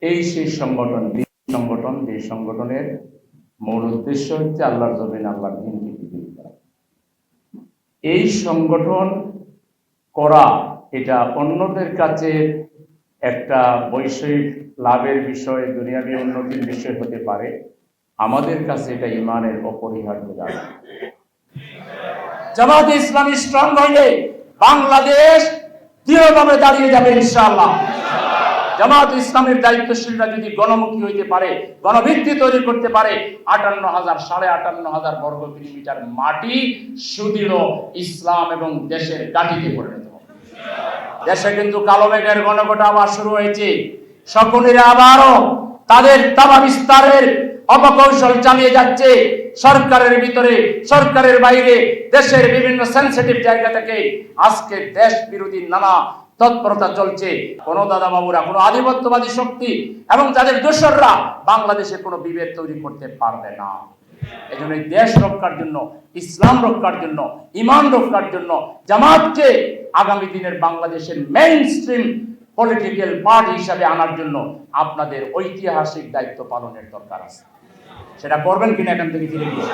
এই সেই সংগঠন যে সংগঠনের মূল উদ্দেশ্য হচ্ছে আল্লাহর জমিন আল্লাহর দ্বীনকে বিজয়ী করা। এই সংগঠন করা এটা অন্যদের কাছে একটা বৈষয়িক লাভের বিষয়, দুনিয়াবী উন্নতির বিষয় হতে পারে, আমাদের কাছে এটা ইমানের অপরিহার্য দাবি। জামাতে ইসলামী স্ট্রং হইলে বাংলাদেশ দৃঢ়ভাবে দাঁড়িয়ে যাবে ইনশাআল্লাহ। জামাত ইসলামের দায়িত্বশীলরা যদি গণমুখী হইতে পারে, গণভিত্তি তৈরি করতে পারে, 58,000 বর্গ কিলোমিটার মাটি সুদৃঢ় ইসলাম এবং দেশের গাঁটিতে পরিণত হবে। দেশে কিন্তু কালো মেঘের ঘনঘটা আবার শুরু হয়েছে। শকুনিরা আবারও তাদের তাবা বিস্তারের অপকৌশল চালিয়ে যাচ্ছে। সরকারের ভিতরে, সরকারের বাইরে, দেশের বিভিন্ন সেন্সিটিভ জায়গা থেকে আজকে দেশ বিরোধী নানা তৎপরতা চলছে। কোন দাদাবাবুরা, কোন আধিপত্যবাদী শক্তি এবং তাদের দোসররা বাংলাদেশে কোনো বিভেদ তৈরি করতে পারবে না। এজন্য দেশ রক্ষার জন্য, ইসলাম রক্ষার জন্য, ইমান রক্ষার জন্য জামাতকে আগামী দিনের বাংলাদেশের মেইন স্ট্রিম পলিটিক্যাল পার্টি হিসাবে আনার জন্য আপনাদের ঐতিহাসিক দায়িত্ব পালনের দরকার আছে। সেটা করবেন কিনা এখান থেকে ফিরে গিয়ে